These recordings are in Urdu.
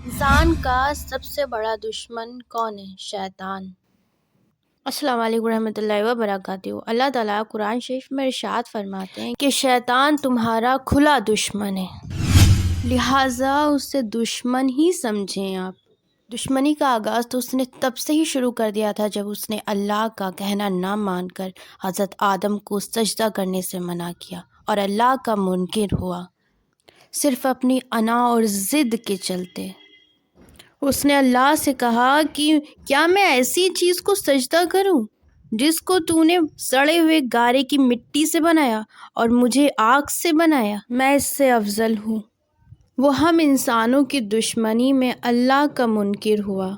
انسان کا سب سے بڑا دشمن کون ہے؟ شیطان۔ السلام علیکم ورحمۃ اللہ وبرکاتہ۔ اللہ تعالیٰ قرآن شریف میں ارشاد فرماتے ہیں کہ شیطان تمہارا کھلا دشمن ہے، لہٰذا اسے دشمن ہی سمجھیں آپ۔ دشمنی کا آغاز تو اس نے تب سے ہی شروع کر دیا تھا جب اس نے اللہ کا کہنا نہ مان کر حضرت آدم کو سجدہ کرنے سے منع کیا اور اللہ کا منکر ہوا، صرف اپنی انا اور ضد کے چلتے۔ اس نے اللہ سے کہا کہ کیا میں ایسی چیز کو سجدہ کروں جس کو تو نے سڑے ہوئے گارے کی مٹی سے بنایا اور مجھے آگ سے بنایا؟ میں اس سے افضل ہوں۔ وہ ہم انسانوں کی دشمنی میں اللہ کا منکر ہوا،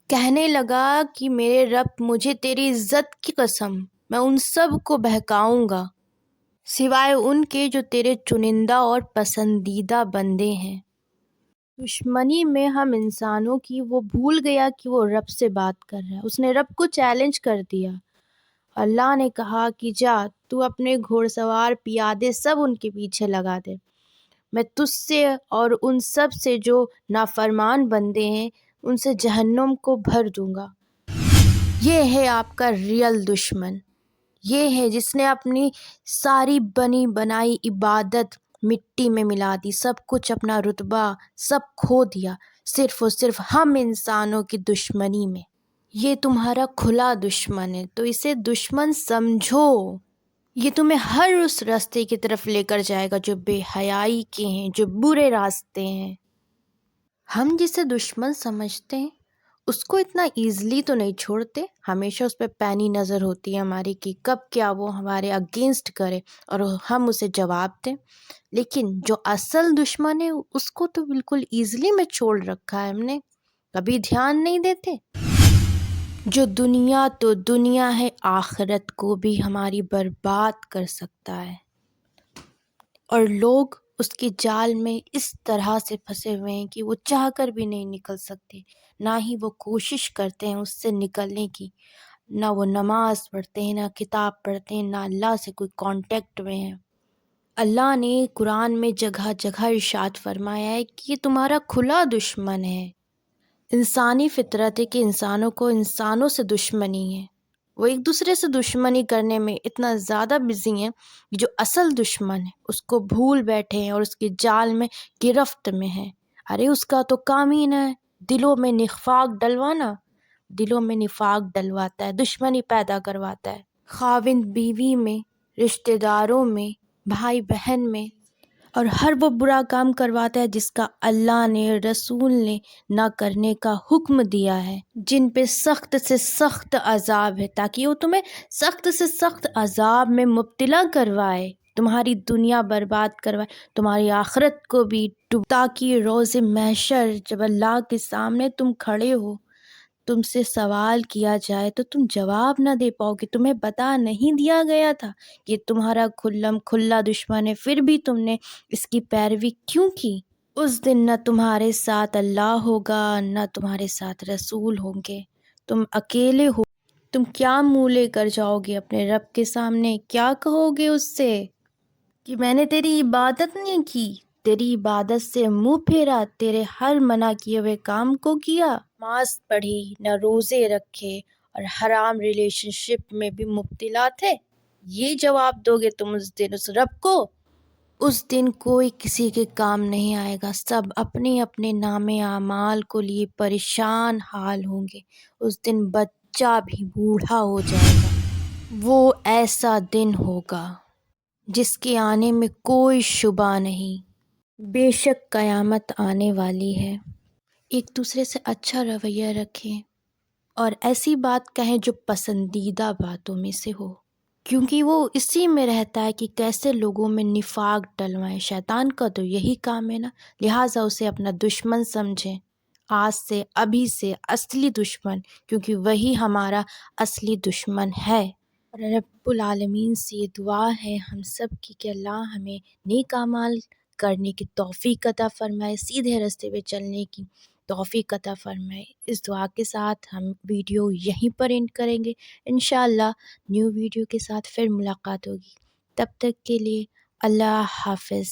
کہنے لگا کہ میرے رب، مجھے تیری عزت کی قسم، میں ان سب کو بہکاؤں گا سوائے ان کے جو تیرے چنندہ اور پسندیدہ بندے ہیں۔ دشمنی میں ہم انسانوں کی وہ بھول گیا کہ وہ رب سے بات کر رہا ہے۔ اس نے رب کو چیلنج کر دیا۔ اللہ نے کہا کہ جا تو اپنے گھوڑ سوار پیادے سب ان کے پیچھے لگا دے، میں تجھ سے اور ان سب سے جو نافرمان بندے ہیں ان سے جہنم کو بھر دوں گا۔ یہ ہے آپ کا ریئل دشمن، یہ ہے جس نے اپنی ساری بنی بنائی عبادت مٹی میں ملا دی، سب کچھ، اپنا رتبہ سب کھو دیا صرف اور صرف ہم انسانوں کی دشمنی میں۔ یہ تمہارا کھلا دشمن ہے تو اسے دشمن سمجھو۔ یہ تمہیں ہر اس راستے کی طرف لے کر جائے گا جو بے حیائی کے ہیں، جو برے راستے ہیں۔ ہم جسے دشمن سمجھتے ہیں اس کو اتنا ایزلی تو نہیں چھوڑتے، ہمیشہ اس پہ پینی نظر ہوتی ہے ہماری کہ کب کیا وہ ہمارے اگینسٹ کرے اور ہم اسے جواب دیں، لیکن جو اصل دشمن ہے اس کو تو بالکل ایزلی میں چھوڑ رکھا ہے ہم نے، کبھی دھیان نہیں دیتے۔ جو دنیا تو دنیا ہے، آخرت کو بھی ہماری برباد کر سکتا ہے، اور لوگ اس کے جال میں اس طرح سے پھنسے ہوئے ہیں کہ وہ چاہ کر بھی نہیں نکل سکتے، نہ ہی وہ کوشش کرتے ہیں اس سے نکلنے کی، نہ وہ نماز پڑھتے ہیں، نہ کتاب پڑھتے ہیں، نہ اللہ سے کوئی کانٹیکٹ میں ہیں۔ اللہ نے قرآن میں جگہ جگہ ارشاد فرمایا ہے کہ یہ تمہارا کھلا دشمن ہے۔ انسانی فطرت ہے کہ انسانوں کو انسانوں سے دشمنی ہے، وہ ایک دوسرے سے دشمنی کرنے میں اتنا زیادہ بزی ہیں کہ جو اصل دشمن ہے اس کو بھول بیٹھے ہیں اور اس کے جال میں گرفت میں ہیں۔ ارے اس کا تو کام ہی نہ ہے دلوں میں نفاق ڈلوانا، دلوں میں نفاق ڈلواتا ہے، دشمنی پیدا کرواتا ہے، خاوند بیوی میں، رشتہ داروں میں، بھائی بہن میں، اور ہر وہ برا کام کرواتا ہے جس کا اللہ نے، رسول نے نہ کرنے کا حکم دیا ہے، جن پہ سخت سے سخت عذاب ہے تاکہ وہ تمہیں سخت سے سخت عذاب میں مبتلا کروائے، تمہاری دنیا برباد کروائے، تمہاری آخرت کو بھی تاکہ روز محشر جب اللہ کے سامنے تم کھڑے ہو، تم سے سوال کیا جائے تو تم جواب نہ دے پاؤ کہ تمہیں بتا نہیں دیا گیا تھا کہ تمہارا کھلا دشمن ہے، پھر بھی تم نے اس کی پیروی کیوں کی؟ اس دن نہ تمہارے ساتھ اللہ ہوگا نہ تمہارے ساتھ رسول ہوں گے، تم اکیلے ہو۔ تم کیا منہ لے کر جاؤ گے اپنے رب کے سامنے؟ کیا کہو گے اس سے کہ میں نے تیری عبادت نہیں کی، تیری عبادت سے منہ پھیرا، تیرے ہر منع کیے ہوئے کام کو کیا، نماز پڑھی، نہ روزے رکھے اور حرام ریلیشن شپ میں بھی مبتلا تھے؟ یہ جواب دو گے تم اس دن اس رب کو؟ اس دن کوئی کسی کے کام نہیں آئے گا، سب اپنے اپنے نام اعمال کو لیے پریشان حال ہوں گے۔ اس دن بچہ بھی بوڑھا ہو جائے گا۔ وہ ایسا دن ہوگا جس کے آنے میں کوئی شبہ نہیں۔ بے شک قیامت آنے والی ہے۔ ایک دوسرے سے اچھا رویہ رکھیں اور ایسی بات کہیں جو پسندیدہ باتوں میں سے ہو، کیونکہ وہ اسی میں رہتا ہے کہ کیسے لوگوں میں نفاق ڈلوائیں۔ شیطان کا تو یہی کام ہے نا، لہٰذا اسے اپنا دشمن سمجھیں، آج سے، ابھی سے اصلی دشمن، کیونکہ وہی ہمارا اصلی دشمن ہے۔ اور رب العالمین سے یہ دعا ہے ہم سب کی کہ اللہ ہمیں نیک اعمال کرنے کی توفیق عطا فرمائے، سیدھے راستے پہ چلنے کی توفیق عطا فرمائے۔ اس دعا کے ساتھ ہم ویڈیو یہیں پر اینڈ کریں گے، انشاءاللہ نیو ویڈیو کے ساتھ پھر ملاقات ہوگی، تب تک کے لیے اللہ حافظ۔